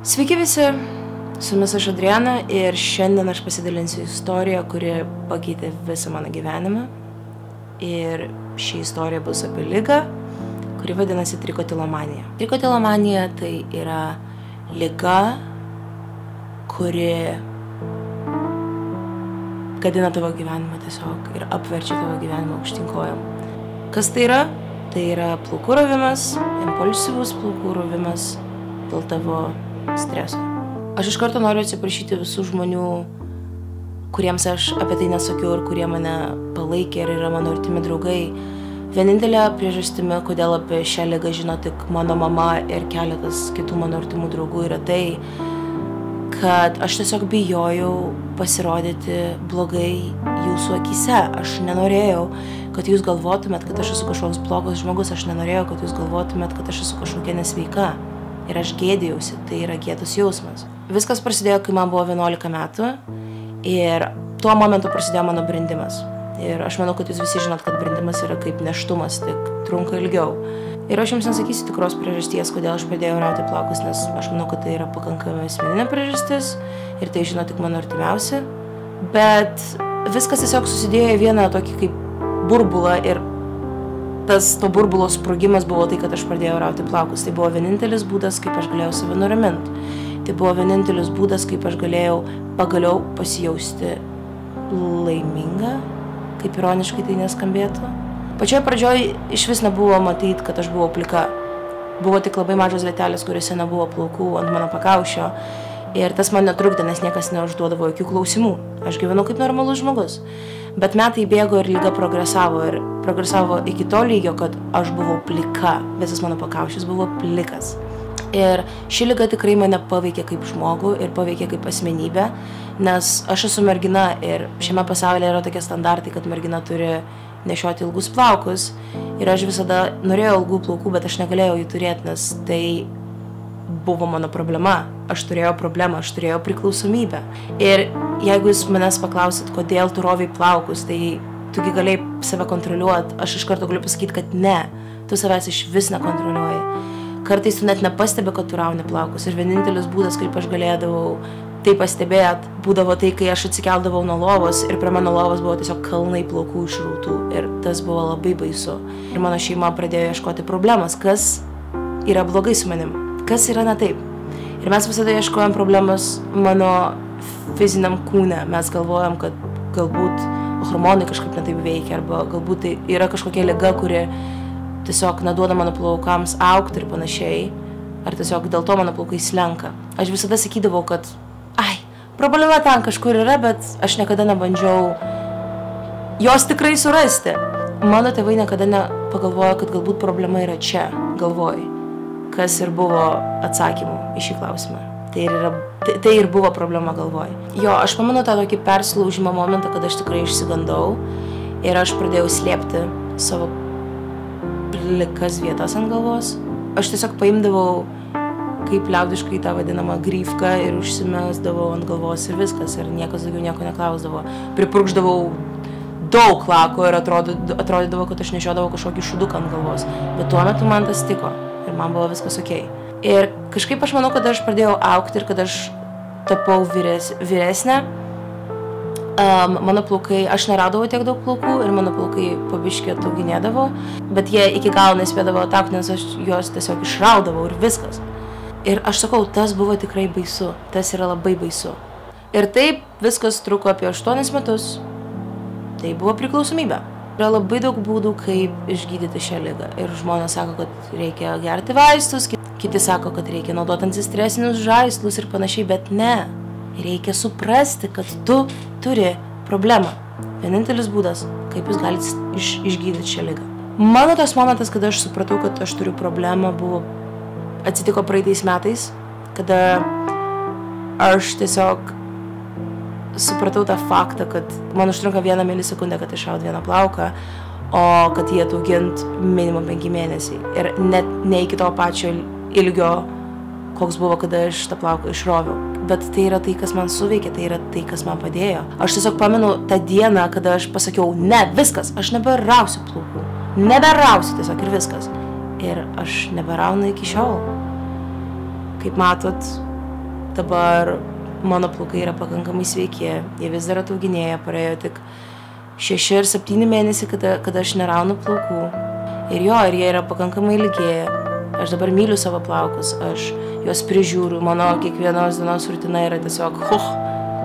Sveiki visi, su jumis aš Adriana ir šiandien aš pasidalinsiu istoriją, kuri pakeitė visą mano gyvenimą. Ir ši istorija bus apie ligą, kuri vadinasi trikotilomanija. Trikotilomanija tai yra liga, kuri gadina tavo gyvenimą tiesiog ir apverčia tavo gyvenimą aukštyn kojom. Kas tai yra? Tai yra plaukų rovimas, impulsyvus plaukų rovimas dėl tavo streso. Aš iš karto noriu atsiprašyti visų žmonių, kuriems aš apie tai nesakiau ir kurie mane palaikė ir yra mano artimi draugai. Vienintelė priežastimi, kodėl apie šią ligą žino tik mano mama ir keletas kitų mano artimų draugų, yra tai, kad aš tiesiog bijojau pasirodyti blogai jūsų akyse. Aš nenorėjau, kad jūs galvotumėt, kad aš esu kažkoks blogas žmogus, aš nenorėjau, kad jūs galvotumėt, kad aš esu kažkokia nesveika. Ir aš gėdėjausi, tai yra gėdos jausmas. Viskas prasidėjo, kai man buvo 11 metų ir tuo momentu prasidėjo mano brendimas. Ir aš manau, kad jūs visi žinot, kad brendimas yra kaip nėštumas, tik trunka ilgiau. Ir aš jums nesakysiu tikros priežasties, kodėl aš pradėjau rauti plaukus, nes aš manau, kad tai yra pakankamai asmeninė priežastis ir tai žino tik mano artimiausi. Bet viskas tiesiog susidėjo į vieną tokį kaip burbulą ir to burbulo sprogimas buvo tai, kad aš pradėjau rauti plaukus. Tai buvo vienintelis būdas, kaip aš galėjau save nuraminti. Tai buvo vienintelis būdas, kaip aš galėjau pagaliau pasijausti laiminga, kaip ironiškai tai neskambėtų. Pačioje pradžioje iš vis nebuvo matyti, kad aš buvau plika. Buvo tik labai mažos vietelės, kuriuose nebuvo plaukų ant mano pakaušio. Ir tas man netrukdė, nes niekas neužduodavo jokių klausimų. Aš gyvenau kaip normalus žmogus. Bet metai bėgo ir liga progresavo iki to lygio, kad aš buvau plika. Visas mano pakaušis buvo plikas. Ir ši liga tikrai mane paveikė kaip žmogų ir paveikė kaip asmenybę, nes aš esu mergina ir šiame pasaulyje yra tokie standartai, kad mergina turi nešioti ilgus plaukus. Ir aš visada norėjau ilgų plaukų, bet aš negalėjau jų turėti, nes tai buvo mano problema. Aš turėjau problemą, aš turėjau priklausomybę. Ir jeigu jūs manęs paklausit, kodėl tu rovai plaukus, tai tugi galėjai save kontroliuoti, aš iš karto galiu pasakyti, kad ne, tu savęs iš vis nekontroliuoji. Kartais tu net nepastebi, kad tu rauni plaukus. Ir vienintelis būdas, kaip aš galėdavau tai pastebėti, būdavo tai, kai aš atsikeldavau nuo lovos ir prie mano lovos buvo tiesiog kalnai plaukų išrautų. Ir tas buvo labai baisu. Ir mano šeima pradėjo ieškoti problemas, kas yra blogai su manim, kas yra ne taip. Ir mes visada ieškojom problemas mano fiziniam kūne. Mes galvojom, kad galbūt hormonai kažkaip netaip veikia, arba galbūt tai yra kažkokia liga, kuri tiesiog neduoda mano plaukams augti ir panašiai, ar tiesiog dėl to mano plaukai slenka. Aš visada sakydavau, kad problema ten kažkur yra, bet aš niekada nebandžiau jos tikrai surasti. Mano tėvai niekada nepagalvojo, kad galbūt problema yra čia, galvoj, kas ir buvo atsakymu į šį klausimą. Tai ir buvo problema galvoj. Jo, aš pamenu tą tokį persilaužimo momentą, kad aš tikrai išsigandau ir aš pradėjau slėpti savo plikas vietas ant galvos. Aš tiesiog paimdavau kaip liaudiškai tą vadinamą gryfką ir užsimesdavau ant galvos ir viskas, ir niekas daugiau nieko neklausdavo. Pripurkšdavau daug lako ir atrodydavo, kad aš nešiodavau kažkokį šuduką ant galvos. Bet tuo metu man tas tiko ir man buvo viskas okei. Ir kažkaip aš manau, kad aš pradėjau augti ir kad aš tapau vyresnė. Mano plaukai, aš neraudavau tiek daug plaukų ir mano plaukai pabiškį atauginėdavo, bet jie iki galo nespėdavo ataukti, nes aš juos tiesiog išraudavau ir viskas. Ir aš sakau, tas buvo tikrai baisu, tas yra labai baisu. Ir taip viskas truko apie 8 metus. Tai buvo priklausomybė. Yra labai daug būdų, kaip išgydyti šią ligą. Ir žmonės sako, kad reikia gerti vaistus, kiti sako, kad reikia naudoti antistresinius žaislus ir panašiai, bet ne. Reikia suprasti, kad tu turi problemą. Vienintelis būdas, kaip jūs galite išgydyti šią ligą. Mano tas momentas, kada aš supratau, kad aš turiu problemą, atsitiko praeitais metais, kada aš tiesiog supratau tą faktą, kad man užtrunka 1 milisekundę, kad išraut vieną plauką, o kad jį ataugint minimum 5 mėnesiai. Ir net ne iki to pačio ilgio, koks buvo, kada aš tą plauką išroviau. Bet tai yra tai, kas man suveikė, tai yra tai, kas man padėjo. Aš tiesiog pamenu tą dieną, kada aš pasakiau, ne, viskas, aš neberausiu plaukų. Neberausiu tiesiog ir viskas. Ir aš neberaunu iki šiol. Kaip matot, dabar mano plaukai yra pakankamai sveiki, jie vis dar atauginėja, praėjo tik 6 ar 7 mėnesiai, kada aš neraunu plaukų. Ir jie yra pakankamai ilgi. Aš dabar myliu savo plaukus, aš juos prižiūriu, mano kiekvienos dienos rutina yra tiesiog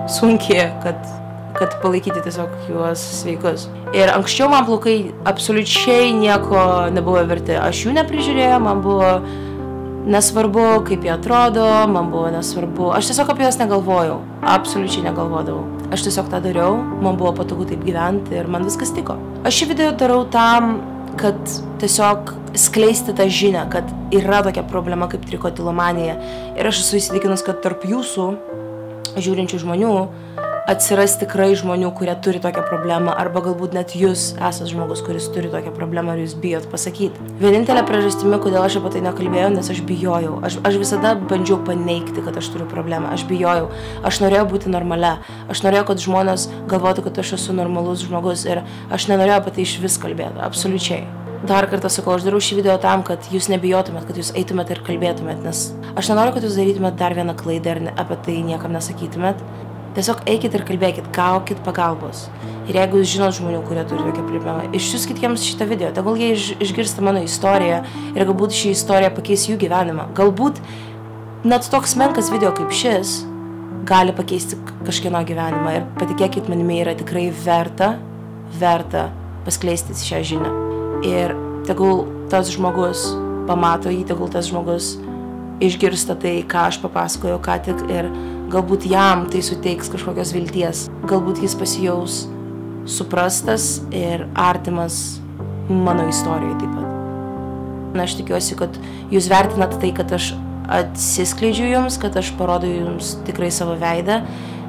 sunki, kad palaikyti tiesiog juos sveikus. Ir anksčiau man plaukai absoliučiai nieko nebuvo verti. Aš jų neprižiūrėjau, man buvo nesvarbu, kaip jie atrodo, man buvo nesvarbu. Aš tiesiog apie juos negalvojau, absoliučiai negalvodavau. Aš tiesiog tą dariau, man buvo patogu taip gyventi ir man viskas tiko. Aš šį video darau tam, kad tiesiog skleisti tą žinią, kad yra tokia problema kaip trikotilomanija. Ir aš esu įsitikinus, kad tarp jūsų žiūrinčių žmonių atsiras tikrai žmonių, kurie turi tokią problemą, arba galbūt net jūs esate žmogus, kuris turi tokią problemą ir jūs bijot pasakyti. Vienintelė priežastimi, kodėl aš apie tai nekalbėjau, nes aš bijojau. Aš visada bandžiau paneigti, kad aš turiu problemą. Aš bijojau. Aš norėjau būti normale. Aš norėjau, kad žmonės galvotų, kad aš esu normalus žmogus ir aš nenorėjau apie tai iš vis kalbėti. Absoliučiai. Dar kartą sakau, aš darau šį video tam, kad jūs nebijotumėt, kad jūs eitumėt ir kalbėtumėt, nes aš nenoriu, kad jūs darytumėt dar vieną klaidą ir apie tai niekam nesakytumėt. Tiesiog eikit ir kalbėkit, gaukit pagalbos. Ir jeigu jūs žinot žmonių, kurie turi tokią problemą, išsiųskit jiems šitą video. Tegul jie išgirsta mano istoriją ir galbūt ši istorija pakeis jų gyvenimą. Galbūt net toks menkas video kaip šis gali pakeisti kažkieno gyvenimą. Ir patikėkit manimi, yra tikrai verta paskleisti šią žinią. Ir tegul tas žmogus pamato jį, tegul tas žmogus išgirsta tai, ką aš papasakojau ką tik, ir galbūt jam tai suteiks kažkokios vilties. Galbūt jis pasijaus suprastas ir artimas mano istorijai taip pat. Aš tikiuosi, kad jūs vertinat tai, kad aš atsiskleidžiu jums, kad aš parodau jums tikrai savo veidą,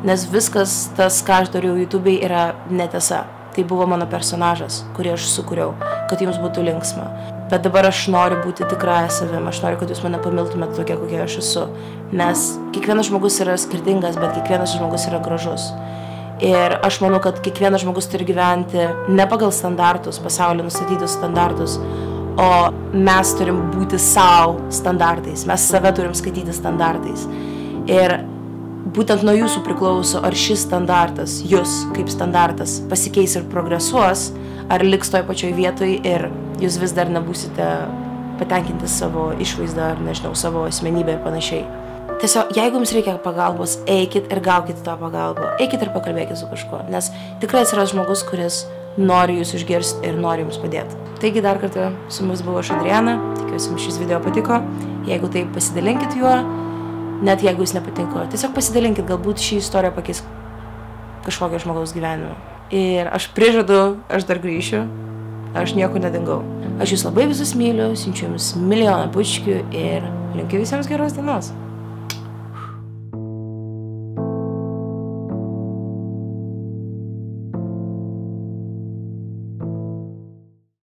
nes viskas tas, ką aš dariau YouTube'ai, yra netiesa. Tai buvo mano personažas, kurį aš sukūriau, kad jums būtų linksma. Bet dabar aš noriu būti tikrąja savim, aš noriu, kad jūs mane pamiltumėte tokia, kokia aš esu. Nes kiekvienas žmogus yra skirtingas, bet kiekvienas žmogus yra gražus. Ir aš manau, kad kiekvienas žmogus turi gyventi ne pagal standartus, pasaulio nustatytus standartus, o mes turim būti savo standartais, mes save turim skaityti standartais. Ir būtent nuo jūsų priklauso, ar šis standartas, jūs kaip standartas, pasikeis ir progresuos, ar liks toj pačioj vietoj ir jūs vis dar nebūsite patenkinti savo išvaizdą, ar nežinau, savo asmenybę ir panašiai. Tiesiog, jeigu jums reikia pagalbos, eikit ir gaukit tą pagalbą. Eikit ir pakalbėkit su kažkuo, nes tikrai atsiras žmogus, kuris nori jūs išgirsti ir nori jums padėti. Taigi dar kartą su mumis buvo aš Adriana, tikiuosi jums šis video patiko. Jeigu taip, pasidalinkit juo, net jeigu jis nepatinka, tiesiog pasidalinkit, galbūt šį istoriją pakeis kažkokio žmogaus gyvenimą. Ir aš prižadu, aš dar grįšiu, aš nieko nedingau. Aš jūs labai visus myliu, siunčiu jums milijoną bučkių ir linkiu visiems geros dienos.